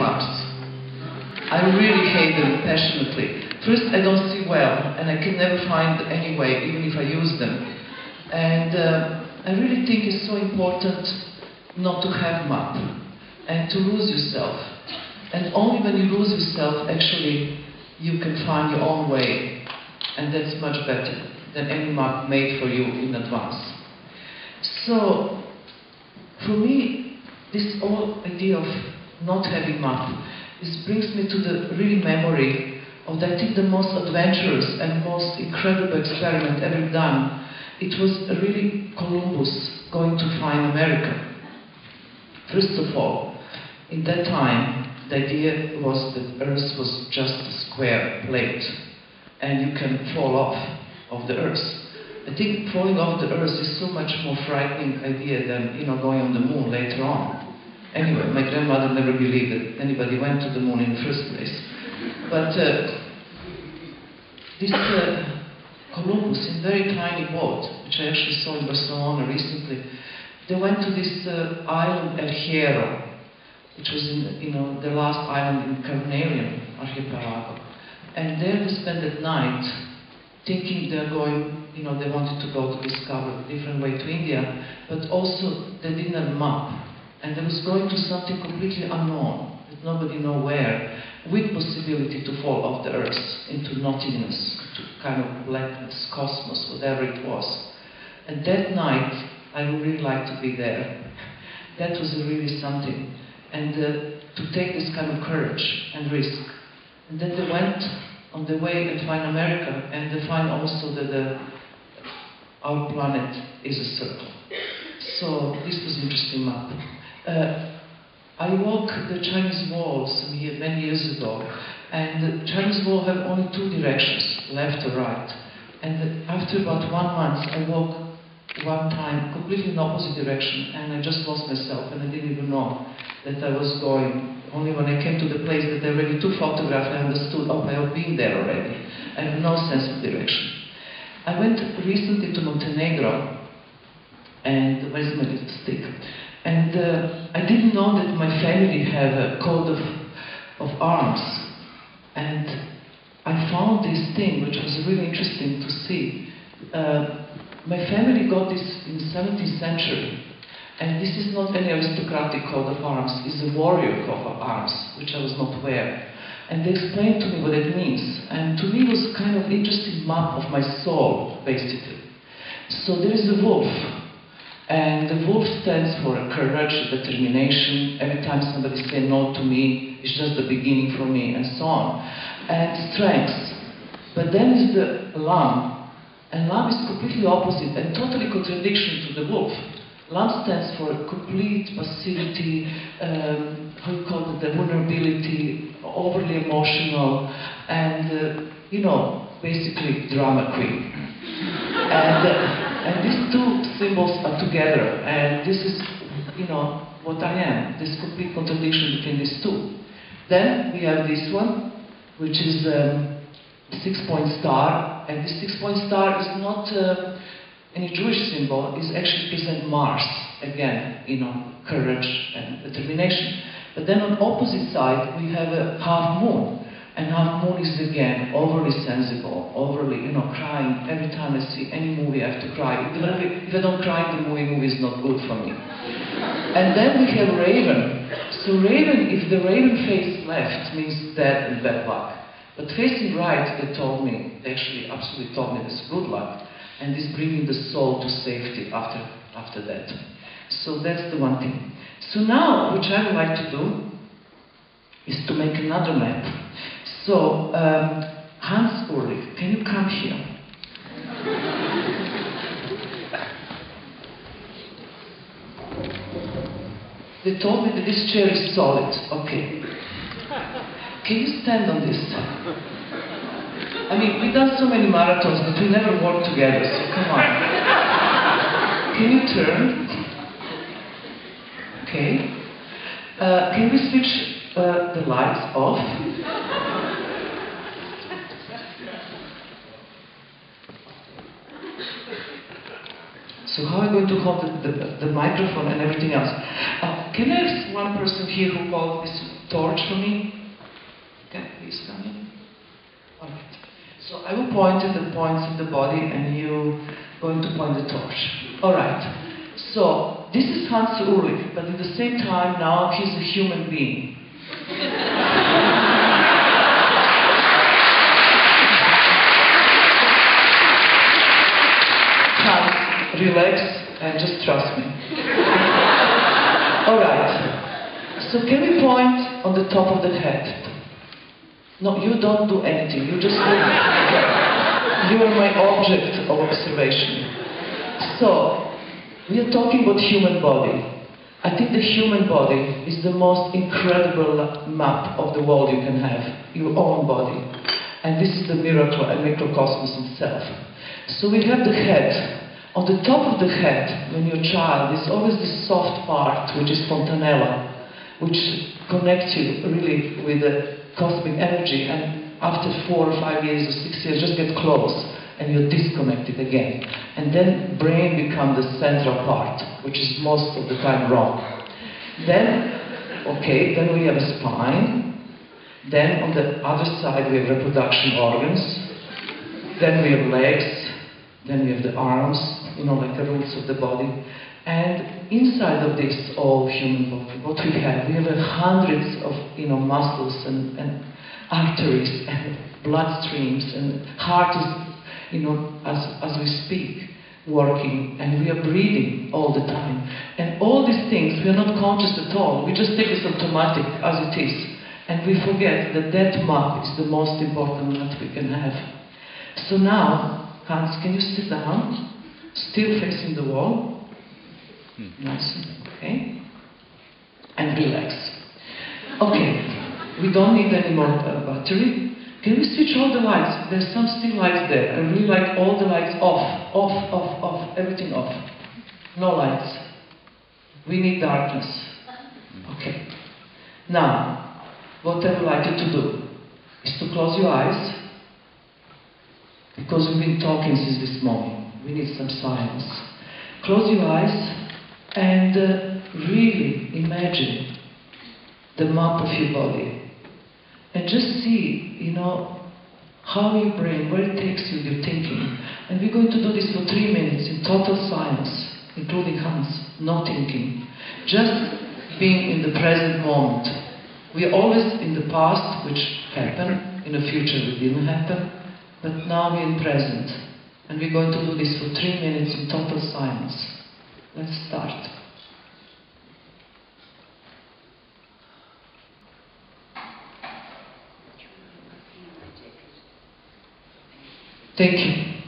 maps. I really hate them passionately. First, I don't see well, and I can never find any way, even if I use them. And I really think it's so important not to have map, and to lose yourself. And only when you lose yourself, actually, you can find your own way. And that's much better than any map made for you in advance. So, for me, this whole idea of not having map, this brings me to the real memory of, I think, the most adventurous and most incredible experiment ever done. It was really Columbus going to find America. First of all, in that time, the idea was that Earth was just a square plate, and you can fall off of the Earth. I think falling off the Earth is so much more frightening idea than, going on the moon later on. Anyway, my grandmother never believed that anybody went to the moon in the first place. But this Columbus, in a very tiny boat, which I actually saw in Barcelona recently, they went to this island El Hierro, which was the last island in Carnarian archipelago. And there they spent the night thinking they're going, they wanted to go to discover a different way to India, but also they didn't have a map. And they was going to something completely unknown, that nobody knows where, with possibility to fall off the Earth into nothingness, to kind of blackness, cosmos, whatever it was. And that night, I would really like to be there. That was really something. And to take this kind of courage and risk. And then they went on the way and find America, and they find also that our planet is a circle. So this was an interesting map. I walked the Chinese walls here many years ago, and the Chinese wall have only two directions, left or right. And after about 1 month, I walked one time completely in the opposite direction, and I just lost myself, and I didn't even know that I was going. Only when I came to the place that I already took photographs, I understood, oh, I have been there already. I have no sense of direction. I went recently to Montenegro, and where's my little stick? And I didn't know that my family have a coat of arms. And I found this thing, which was really interesting to see. My family got this in the 17th century. And this is not any aristocratic coat of arms, it's a warrior coat of arms, which I was not aware. And they explained to me what it means. And to me it was kind of interesting map of my soul, basically. So there is a wolf. And the wolf stands for courage, determination. Every time somebody says no to me, it's just the beginning for me, and so on. And strength. But then is the lamb. And lamb is completely opposite and totally contradiction to the wolf. Lamb stands for complete passivity, how you call it, the vulnerability, overly emotional, and, basically drama queen. And these two symbols are together, and this is, what I am, this complete contradiction between these two. Then we have this one, which is a 6-point star, and this 6-point star is not any Jewish symbol, it actually represents Mars, again, courage and determination. But then on the opposite side, we have a half moon. And half moon is again overly sensible, overly, crying. Every time I see any movie, I have to cry. If I don't cry in the movie is not good for me. And then we have raven. So raven, if the raven face left, means dead and bad luck. But facing right, they actually absolutely told me this good luck. And this bringing the soul to safety after that. So that's the one thing. So now, which I would like to do, is to make another map. So, Hans Ulrich, can you come here? They told me that this chair is solid. Okay. Can you stand on this? I mean, we've done so many marathons, but we never worked together, so come on. Can you turn? Okay. Can we switch the lights off? So how are we going to hold the microphone and everything else? Can I ask one person here who called this torch for me? Okay, please come in. Alright. So I will point at the points in the body and you going to point the torch. Alright. So this is Hans Ulrich, but at the same time now he's a human being. Hans, relax and just trust me. Alright. So can we point on the top of the head? No, you don't do anything. You just look. You are my object of observation. So, we are talking about human body. I think the human body is the most incredible map of the world you can have. Your own body. And this is the miracle and microcosmos itself. So we have the head. On the top of the head, when you're a child, there's always this soft part, which is fontanella, which connects you really with the cosmic energy, and after 4 or 5 years or 6 years, just get close, and you're disconnected again. And then brain becomes the central part, which is most of the time wrong. Then, okay, then we have a spine. Then on the other side we have reproduction organs. Then we have legs. Then we have the arms, you know, like the roots of the body. And inside of this all human body, what we have hundreds of, you know, muscles and arteries and blood streams, and heart is, you know, as we speak, working, and we are breathing all the time. And all these things, we are not conscious at all. We just take this automatic as it is. And we forget that that map is the most important map we can have. So now, Hans, can you sit down? Still facing the wall. Nice, okay? And relax. Okay, we don't need any more battery. Can we switch all the lights? There's some still lights there. I really like all the lights off, everything off. No lights. We need darkness. Okay. Now, what I would like you to do is to close your eyes, because we've been talking since this morning. We need some silence. Close your eyes and really imagine the map of your body. And just see, you know, how your brain, where it takes you, your thinking. And we're going to do this for 3 minutes in total silence, including Hans, no thinking. Just being in the present moment. We are always in the past, which happened, in the future it didn't happen, but now we're in present. And we're going to do this for 3 minutes in total silence. Let's start. Thank you.